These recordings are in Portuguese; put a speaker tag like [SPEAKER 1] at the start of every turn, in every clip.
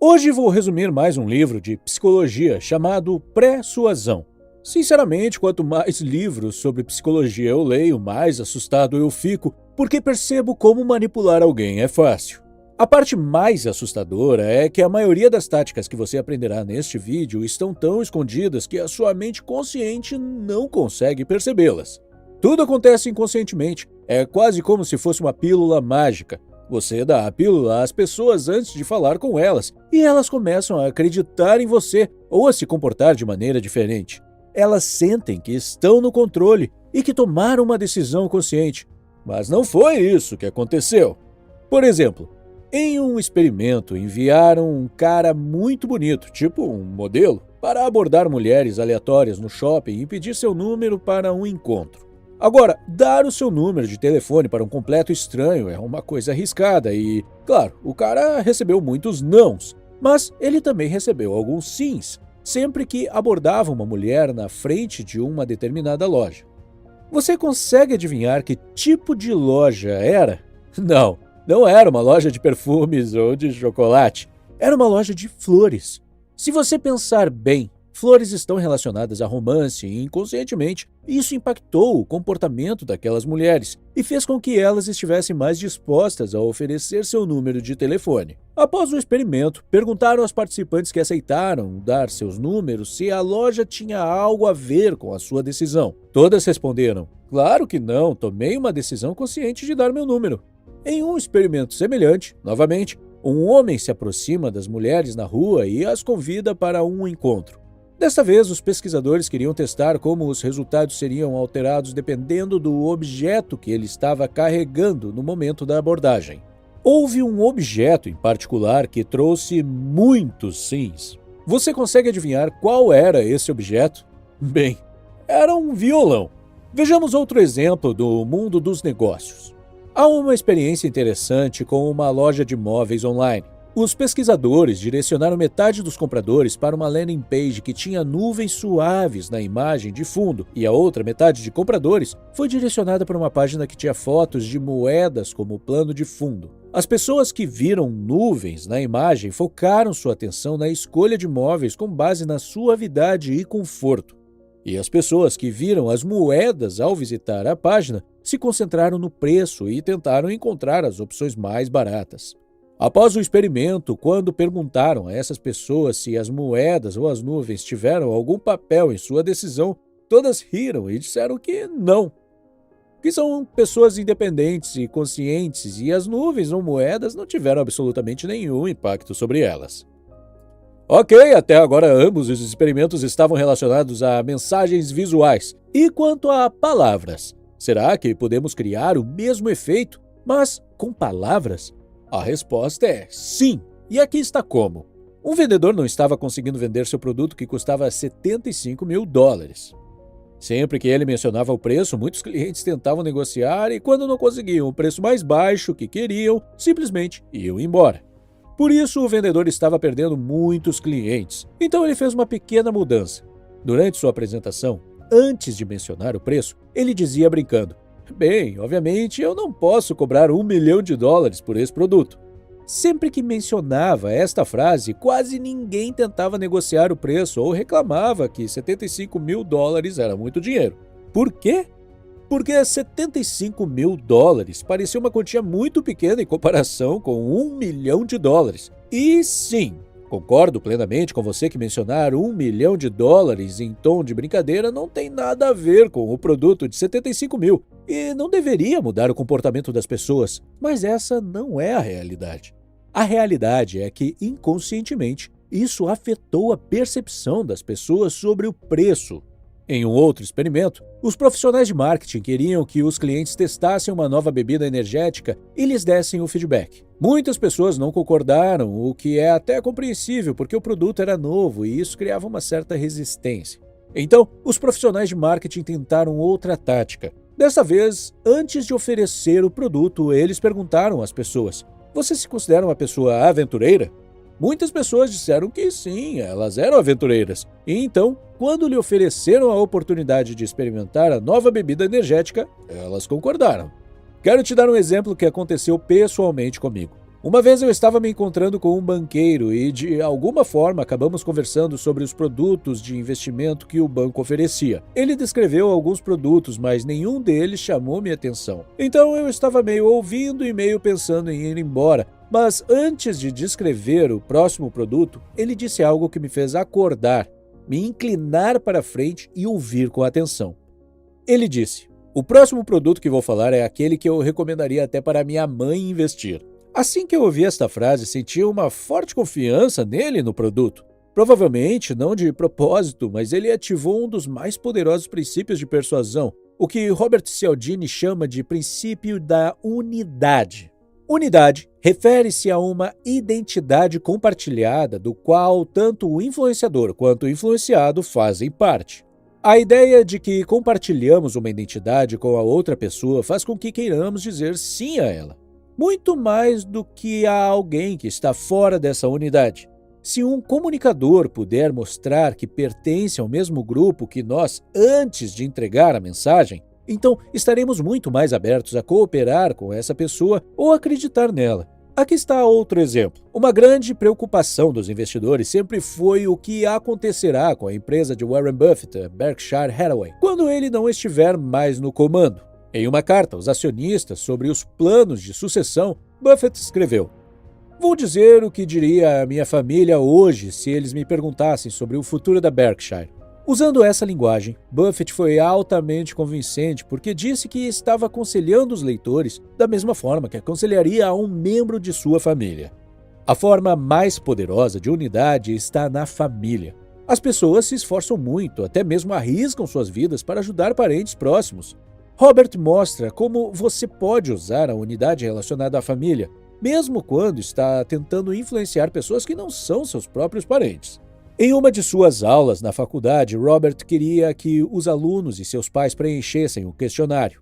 [SPEAKER 1] Hoje vou resumir mais um livro de psicologia chamado Pré-Suasão. Sinceramente, quanto mais livros sobre psicologia eu leio, mais assustado eu fico, porque percebo como manipular alguém é fácil. A parte mais assustadora é que a maioria das táticas que você aprenderá neste vídeo estão tão escondidas que a sua mente consciente não consegue percebê-las. Tudo acontece inconscientemente, é quase como se fosse uma pílula mágica. Você dá a pílula às pessoas antes de falar com elas, e elas começam a acreditar em você ou a se comportar de maneira diferente. Elas sentem que estão no controle e que tomaram uma decisão consciente, mas não foi isso que aconteceu. Por exemplo, em um experimento enviaram um cara muito bonito, tipo um modelo, para abordar mulheres aleatórias no shopping e pedir seu número para um encontro. Agora, dar o seu número de telefone para um completo estranho é uma coisa arriscada e, claro, o cara recebeu muitos nãos, mas ele também recebeu alguns sims, sempre que abordava uma mulher na frente de uma determinada loja. Você consegue adivinhar que tipo de loja era? Não era uma loja de perfumes ou de chocolate. Era uma loja de flores. Se você pensar bem, flores estão relacionadas a romance e, inconscientemente, isso impactou o comportamento daquelas mulheres e fez com que elas estivessem mais dispostas a oferecer seu número de telefone. Após o experimento, perguntaram aos participantes que aceitaram dar seus números se a loja tinha algo a ver com a sua decisão. Todas responderam: "Claro que não, tomei uma decisão consciente de dar meu número." Em um experimento semelhante, novamente, um homem se aproxima das mulheres na rua e as convida para um encontro. Desta vez, os pesquisadores queriam testar como os resultados seriam alterados dependendo do objeto que ele estava carregando no momento da abordagem. Houve um objeto em particular que trouxe muitos sims. Você consegue adivinhar qual era esse objeto? Bem, era um violão. Vejamos outro exemplo do mundo dos negócios. Há uma experiência interessante com uma loja de móveis online. Os pesquisadores direcionaram metade dos compradores para uma landing page que tinha nuvens suaves na imagem de fundo, e a outra metade de compradores foi direcionada para uma página que tinha fotos de moedas como plano de fundo. As pessoas que viram nuvens na imagem focaram sua atenção na escolha de móveis com base na suavidade e conforto. E as pessoas que viram as moedas ao visitar a página se concentraram no preço e tentaram encontrar as opções mais baratas. Após o experimento, quando perguntaram a essas pessoas se as moedas ou as nuvens tiveram algum papel em sua decisão, todas riram e disseram que não. Que são pessoas independentes e conscientes e as nuvens ou moedas não tiveram absolutamente nenhum impacto sobre elas. Ok, até agora ambos os experimentos estavam relacionados a mensagens visuais. E quanto a palavras? Será que podemos criar o mesmo efeito, mas com palavras? A resposta é sim, e aqui está como. Um vendedor não estava conseguindo vender seu produto que custava $75 mil. Sempre que ele mencionava o preço, muitos clientes tentavam negociar e quando não conseguiam o preço mais baixo que queriam, simplesmente iam embora. Por isso, o vendedor estava perdendo muitos clientes. Então ele fez uma pequena mudança. Durante sua apresentação, antes de mencionar o preço, ele dizia brincando: "Bem, obviamente eu não posso cobrar $1 milhão por esse produto." Sempre que mencionava esta frase, quase ninguém tentava negociar o preço ou reclamava que $75 mil era muito dinheiro. Por quê? Porque $75 mil parecia uma quantia muito pequena em comparação com $1 milhão. E sim, concordo plenamente com você que mencionar $1 milhão em tom de brincadeira não tem nada a ver com o produto de 75 mil e não deveria mudar o comportamento das pessoas, mas essa não é a realidade. A realidade é que, inconscientemente, isso afetou a percepção das pessoas sobre o preço. Em um outro experimento, os profissionais de marketing queriam que os clientes testassem uma nova bebida energética e lhes dessem o feedback. Muitas pessoas não concordaram, o que é até compreensível porque o produto era novo e isso criava uma certa resistência. Então, os profissionais de marketing tentaram outra tática. Desta vez, antes de oferecer o produto, eles perguntaram às pessoas: "Você se considera uma pessoa aventureira?" Muitas pessoas disseram que sim, elas eram aventureiras. E então, quando lhe ofereceram a oportunidade de experimentar a nova bebida energética, elas concordaram. Quero te dar um exemplo que aconteceu pessoalmente comigo. Uma vez eu estava me encontrando com um banqueiro e, de alguma forma, acabamos conversando sobre os produtos de investimento que o banco oferecia. Ele descreveu alguns produtos, mas nenhum deles chamou minha atenção. Então eu estava meio ouvindo e meio pensando em ir embora. Mas antes de descrever o próximo produto, ele disse algo que me fez acordar, me inclinar para frente e ouvir com atenção. Ele disse: "O próximo produto que vou falar é aquele que eu recomendaria até para minha mãe investir." Assim que eu ouvi esta frase, senti uma forte confiança nele e no produto. Provavelmente não de propósito, mas ele ativou um dos mais poderosos princípios de persuasão, o que Robert Cialdini chama de princípio da unidade. Unidade refere-se a uma identidade compartilhada do qual tanto o influenciador quanto o influenciado fazem parte. A ideia de que compartilhamos uma identidade com a outra pessoa faz com que queiramos dizer sim a ela, muito mais do que a alguém que está fora dessa unidade. Se um comunicador puder mostrar que pertence ao mesmo grupo que nós antes de entregar a mensagem, então estaremos muito mais abertos a cooperar com essa pessoa ou acreditar nela. Aqui está outro exemplo. Uma grande preocupação dos investidores sempre foi o que acontecerá com a empresa de Warren Buffett, Berkshire Hathaway, quando ele não estiver mais no comando. Em uma carta aos acionistas sobre os planos de sucessão, Buffett escreveu: "Vou dizer o que diria a minha família hoje se eles me perguntassem sobre o futuro da Berkshire." Usando essa linguagem, Buffett foi altamente convincente porque disse que estava aconselhando os leitores da mesma forma que aconselharia a um membro de sua família. A forma mais poderosa de unidade está na família. As pessoas se esforçam muito, até mesmo arriscam suas vidas para ajudar parentes próximos. Robert mostra como você pode usar a unidade relacionada à família, mesmo quando está tentando influenciar pessoas que não são seus próprios parentes. Em uma de suas aulas na faculdade, Robert queria que os alunos e seus pais preenchessem o questionário.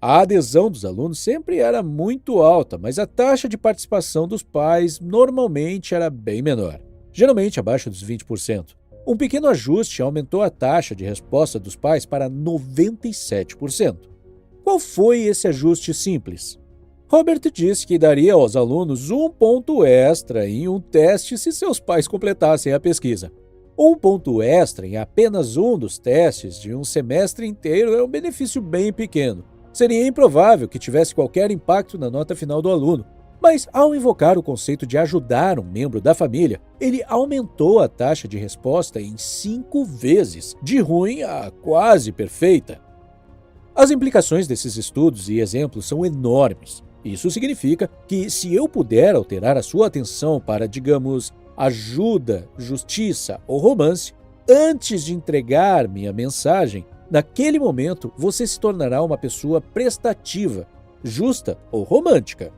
[SPEAKER 1] A adesão dos alunos sempre era muito alta, mas a taxa de participação dos pais normalmente era bem menor, geralmente abaixo dos 20%. Um pequeno ajuste aumentou a taxa de resposta dos pais para 97%. Qual foi esse ajuste simples? Robert disse que daria aos alunos um ponto extra em um teste se seus pais completassem a pesquisa. Um ponto extra em apenas um dos testes de um semestre inteiro é um benefício bem pequeno. Seria improvável que tivesse qualquer impacto na nota final do aluno. Mas, ao invocar o conceito de ajudar um membro da família, ele aumentou a taxa de resposta em 5 vezes, de ruim a quase perfeita. As implicações desses estudos e exemplos são enormes. Isso significa que, se eu puder alterar a sua atenção para, digamos, ajuda, justiça ou romance, antes de entregar minha mensagem, naquele momento você se tornará uma pessoa prestativa, justa ou romântica.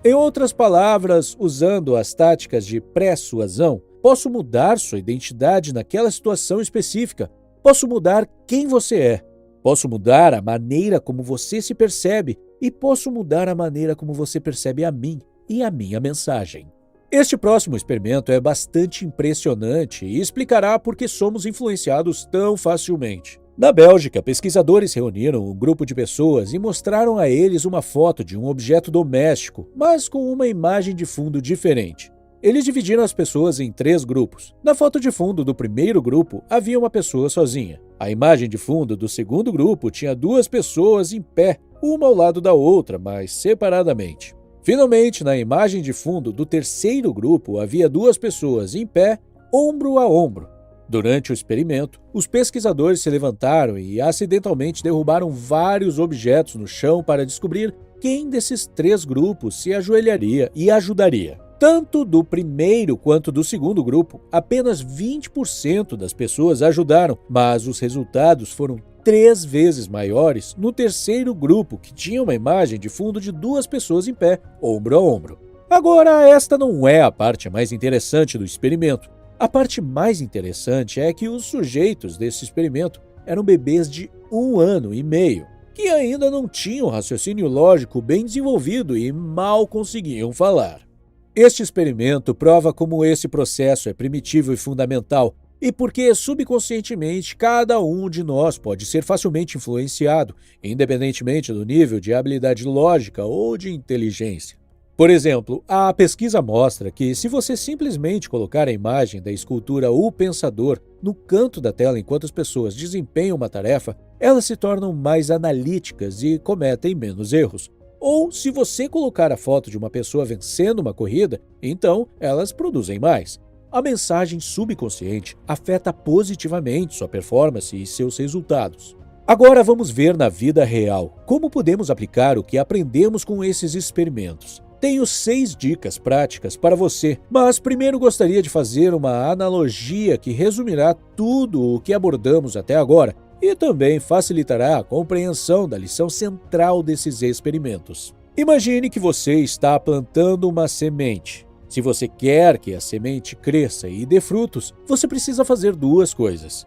[SPEAKER 1] Em outras palavras, usando as táticas de persuasão, posso mudar sua identidade naquela situação específica, posso mudar quem você é. Posso mudar a maneira como você se percebe e posso mudar a maneira como você percebe a mim e a minha mensagem. Este próximo experimento é bastante impressionante e explicará por que somos influenciados tão facilmente. Na Bélgica, pesquisadores reuniram um grupo de pessoas e mostraram a eles uma foto de um objeto doméstico, mas com uma imagem de fundo diferente. Eles dividiram as pessoas em 3 grupos. Na foto de fundo do primeiro grupo havia uma pessoa sozinha. A imagem de fundo do segundo grupo tinha 2 pessoas em pé, uma ao lado da outra, mas separadamente. Finalmente, na imagem de fundo do terceiro grupo havia 2 pessoas em pé, ombro a ombro. Durante o experimento, os pesquisadores se levantaram e acidentalmente derrubaram vários objetos no chão para descobrir quem desses 3 grupos se ajoelharia e ajudaria. Tanto do primeiro quanto do segundo grupo, apenas 20% das pessoas ajudaram, mas os resultados foram 3 vezes maiores no terceiro grupo, que tinha uma imagem de fundo de 2 pessoas em pé, ombro a ombro. Agora, esta não é a parte mais interessante do experimento. A parte mais interessante é que os sujeitos desse experimento eram bebês de 1 ano e meio, que ainda não tinham raciocínio lógico bem desenvolvido e mal conseguiam falar. Este experimento prova como esse processo é primitivo e fundamental, e porque subconscientemente cada um de nós pode ser facilmente influenciado, independentemente do nível de habilidade lógica ou de inteligência. Por exemplo, a pesquisa mostra que se você simplesmente colocar a imagem da escultura O Pensador no canto da tela enquanto as pessoas desempenham uma tarefa, elas se tornam mais analíticas e cometem menos erros. Ou se você colocar a foto de uma pessoa vencendo uma corrida, então elas produzem mais. A mensagem subconsciente afeta positivamente sua performance e seus resultados. Agora vamos ver na vida real como podemos aplicar o que aprendemos com esses experimentos. Tenho 6 dicas práticas para você, mas primeiro gostaria de fazer uma analogia que resumirá tudo o que abordamos até agora e também facilitará a compreensão da lição central desses experimentos. Imagine que você está plantando uma semente. Se você quer que a semente cresça e dê frutos, você precisa fazer 2 coisas.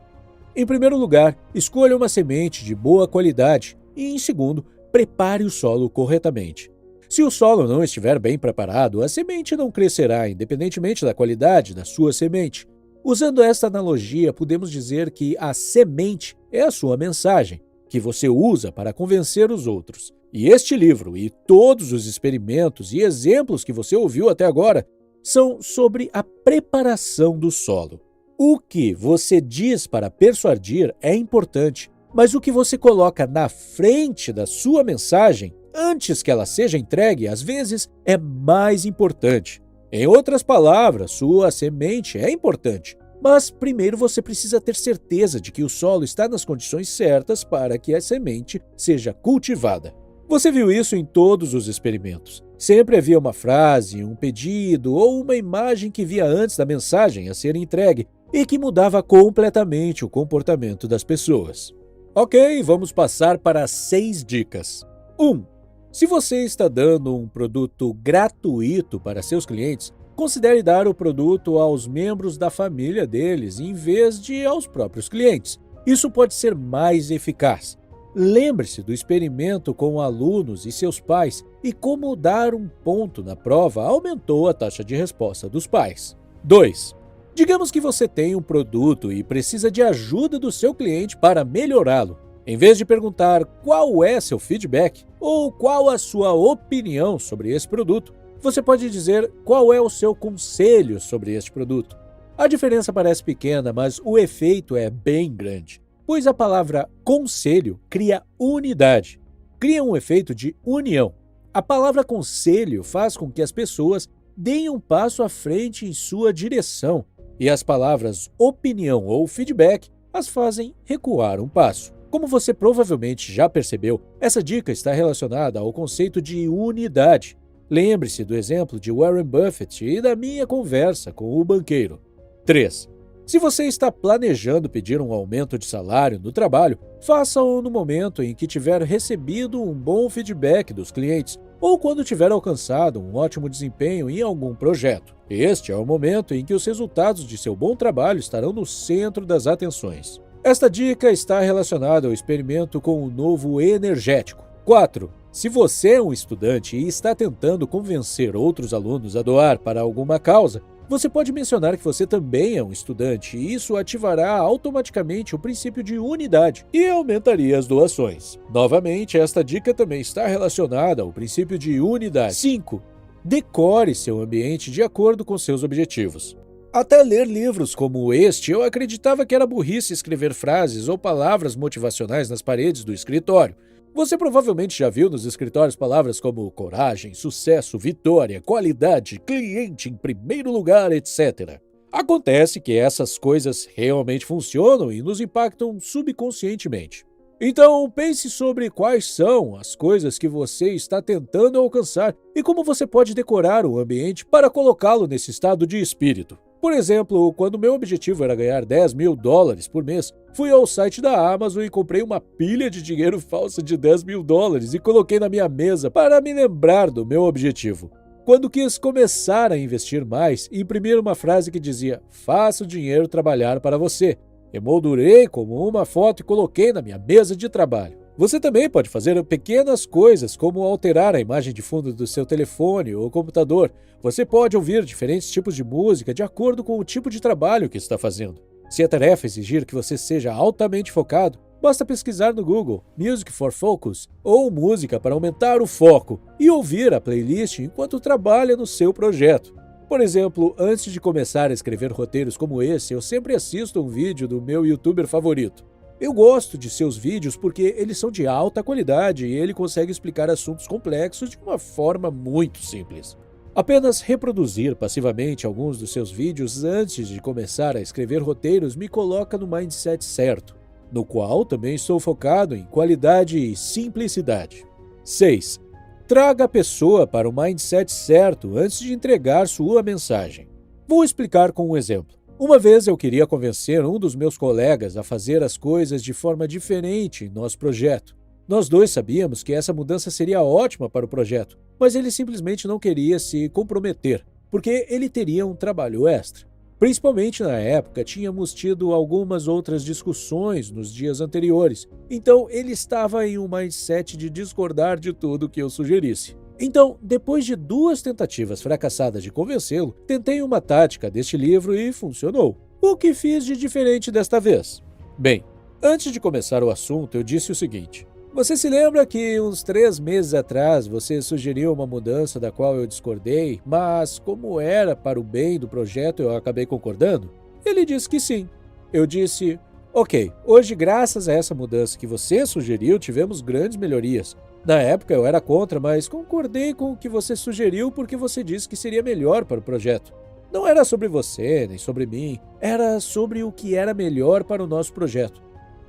[SPEAKER 1] Em primeiro lugar, escolha uma semente de boa qualidade e, em segundo, prepare o solo corretamente. Se o solo não estiver bem preparado, a semente não crescerá, independentemente da qualidade da sua semente. Usando esta analogia, podemos dizer que a semente é a sua mensagem, que você usa para convencer os outros. E este livro e todos os experimentos e exemplos que você ouviu até agora são sobre a preparação do solo. O que você diz para persuadir é importante, mas o que você coloca na frente da sua mensagem antes que ela seja entregue, às vezes, é mais importante. Em outras palavras, sua semente é importante, mas primeiro você precisa ter certeza de que o solo está nas condições certas para que a semente seja cultivada. Você viu isso em todos os experimentos. Sempre havia uma frase, um pedido ou uma imagem que via antes da mensagem a ser entregue e que mudava completamente o comportamento das pessoas. Ok, vamos passar para as 6 dicas. 1. Se você está dando um produto gratuito para seus clientes, considere dar o produto aos membros da família deles em vez de aos próprios clientes. Isso pode ser mais eficaz. Lembre-se do experimento com alunos e seus pais e como dar um ponto na prova aumentou a taxa de resposta dos pais. 2. Digamos que você tem um produto e precisa de ajuda do seu cliente para melhorá-lo. Em vez de perguntar qual é seu feedback ou qual a sua opinião sobre esse produto, você pode dizer qual é o seu conselho sobre este produto. A diferença parece pequena, mas o efeito é bem grande, pois a palavra conselho cria unidade, cria um efeito de união. A palavra conselho faz com que as pessoas deem um passo à frente em sua direção, e as palavras opinião ou feedback as fazem recuar um passo. Como você provavelmente já percebeu, essa dica está relacionada ao conceito de unidade. Lembre-se do exemplo de Warren Buffett e da minha conversa com o banqueiro. 3. Se você está planejando pedir um aumento de salário no trabalho, faça-o no momento em que tiver recebido um bom feedback dos clientes ou quando tiver alcançado um ótimo desempenho em algum projeto. Este é o momento em que os resultados de seu bom trabalho estarão no centro das atenções. Esta dica está relacionada ao experimento com o novo energético. 4. Se você é um estudante e está tentando convencer outros alunos a doar para alguma causa, você pode mencionar que você também é um estudante e isso ativará automaticamente o princípio de unidade e aumentaria as doações. Novamente, esta dica também está relacionada ao princípio de unidade. 5. Decore seu ambiente de acordo com seus objetivos. Até ler livros como este, eu acreditava que era burrice escrever frases ou palavras motivacionais nas paredes do escritório. Você provavelmente já viu nos escritórios palavras como coragem, sucesso, vitória, qualidade, cliente em primeiro lugar, etc. Acontece que essas coisas realmente funcionam e nos impactam subconscientemente. Então, pense sobre quais são as coisas que você está tentando alcançar e como você pode decorar o ambiente para colocá-lo nesse estado de espírito. Por exemplo, quando meu objetivo era ganhar $10.000 por mês, fui ao site da Amazon e comprei uma pilha de dinheiro falsa de $10.000 e coloquei na minha mesa para me lembrar do meu objetivo. Quando quis começar a investir mais, imprimi uma frase que dizia: "Faça o dinheiro trabalhar para você". Emoldurei como uma foto e coloquei na minha mesa de trabalho. Você também pode fazer pequenas coisas, como alterar a imagem de fundo do seu telefone ou computador. Você pode ouvir diferentes tipos de música de acordo com o tipo de trabalho que está fazendo. Se a tarefa exigir que você seja altamente focado, Basta pesquisar no Google Music for Focus ou música para aumentar o foco e ouvir a playlist enquanto trabalha no seu projeto. Por exemplo, antes de começar a escrever roteiros como esse, eu sempre assisto um vídeo do meu youtuber favorito. Eu gosto de seus vídeos porque eles são de alta qualidade e ele consegue explicar assuntos complexos de uma forma muito simples. Apenas reproduzir passivamente alguns dos seus vídeos antes de começar a escrever roteiros me coloca no mindset certo, no qual também estou focado em qualidade e simplicidade. 6. Traga a pessoa para o mindset certo antes de entregar sua mensagem. Vou explicar com um exemplo. Uma vez eu queria convencer um dos meus colegas a fazer as coisas de forma diferente em nosso projeto. Nós dois sabíamos que essa mudança seria ótima para o projeto, mas ele simplesmente não queria se comprometer, porque ele teria um trabalho extra. Principalmente na época, tínhamos tido algumas outras discussões nos dias anteriores, então ele estava em um mindset de discordar de tudo que eu sugerisse. Então, depois de 2 tentativas fracassadas de convencê-lo, tentei uma tática deste livro e funcionou. O que fiz de diferente desta vez? Bem, antes de começar o assunto, eu disse o seguinte: você se lembra que uns 3 meses atrás você sugeriu uma mudança da qual eu discordei, mas como era para o bem do projeto eu acabei concordando? Ele disse que sim. Eu disse: ok, hoje graças a essa mudança que você sugeriu tivemos grandes melhorias. Na época eu era contra, mas concordei com o que você sugeriu porque você disse que seria melhor para o projeto. Não era sobre você, nem sobre mim, era sobre o que era melhor para o nosso projeto.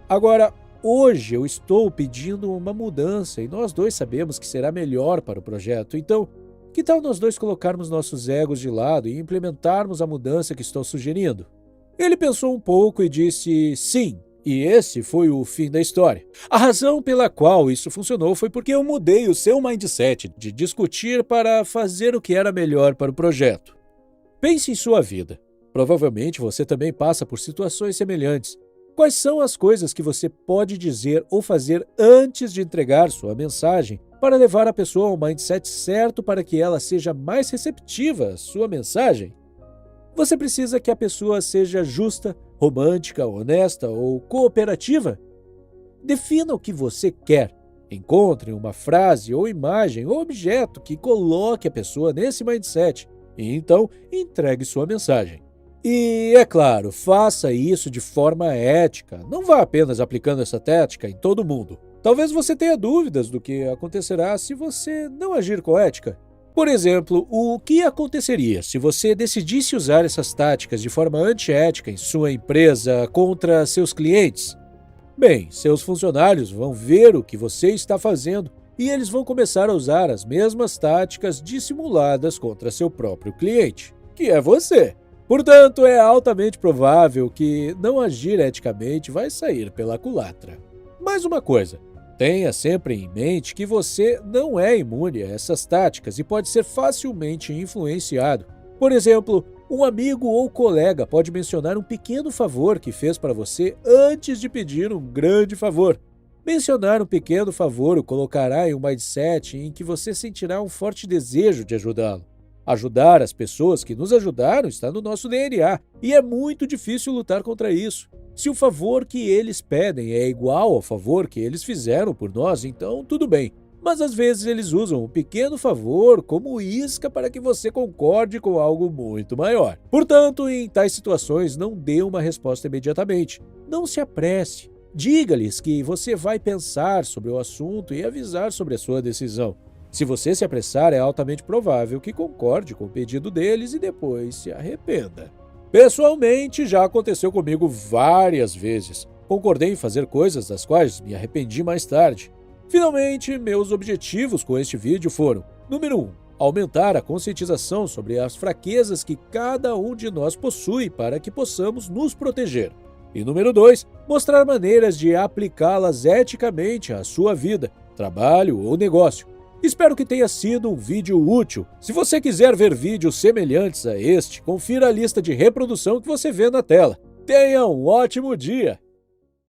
[SPEAKER 1] Agora, hoje eu estou pedindo uma mudança e nós dois sabemos que será melhor para o projeto, então, que tal nós dois colocarmos nossos egos de lado e implementarmos a mudança que estou sugerindo? Ele pensou um pouco e disse sim. E esse foi o fim da história. A razão pela qual isso funcionou foi porque eu mudei o seu mindset de discutir para fazer o que era melhor para o projeto. Pense em sua vida. Provavelmente você também passa por situações semelhantes. Quais são as coisas que você pode dizer ou fazer antes de entregar sua mensagem para levar a pessoa ao mindset certo para que ela seja mais receptiva à sua mensagem? Você precisa que a pessoa seja justa, romântica, honesta ou cooperativa? Defina o que você quer. Encontre uma frase ou imagem ou objeto que coloque a pessoa nesse mindset e então entregue sua mensagem. E, é claro, faça isso de forma ética. Não vá apenas aplicando essa tática em todo mundo. Talvez você tenha dúvidas do que acontecerá se você não agir com ética. Por exemplo, o que aconteceria se você decidisse usar essas táticas de forma antiética em sua empresa contra seus clientes? Bem, seus funcionários vão ver o que você está fazendo e eles vão começar a usar as mesmas táticas dissimuladas contra seu próprio cliente, que é você. Portanto, é altamente provável que não agir eticamente vai sair pela culatra. Mais uma coisa. Tenha sempre em mente que você não é imune a essas táticas e pode ser facilmente influenciado. Por exemplo, um amigo ou colega pode mencionar um pequeno favor que fez para você antes de pedir um grande favor. Mencionar um pequeno favor o colocará em um mindset em que você sentirá um forte desejo de ajudá-lo. Ajudar as pessoas que nos ajudaram está no nosso DNA e é muito difícil lutar contra isso. Se o favor que eles pedem é igual ao favor que eles fizeram por nós, então tudo bem. Mas às vezes eles usam um pequeno favor como isca para que você concorde com algo muito maior. Portanto, em tais situações, não dê uma resposta imediatamente. Não se apresse. Diga-lhes que você vai pensar sobre o assunto e avisar sobre a sua decisão. Se você se apressar, é altamente provável que concorde com o pedido deles e depois se arrependa. Pessoalmente, já aconteceu comigo várias vezes. Concordei em fazer coisas das quais me arrependi mais tarde. Finalmente, meus objetivos com este vídeo foram: número 1. Aumentar a conscientização sobre as fraquezas que cada um de nós possui para que possamos nos proteger. E número 2. Mostrar maneiras de aplicá-las eticamente à sua vida, trabalho ou negócio. Espero que tenha sido um vídeo útil. Se você quiser ver vídeos semelhantes a este, confira a lista de reprodução que você vê na tela. Tenha um ótimo dia!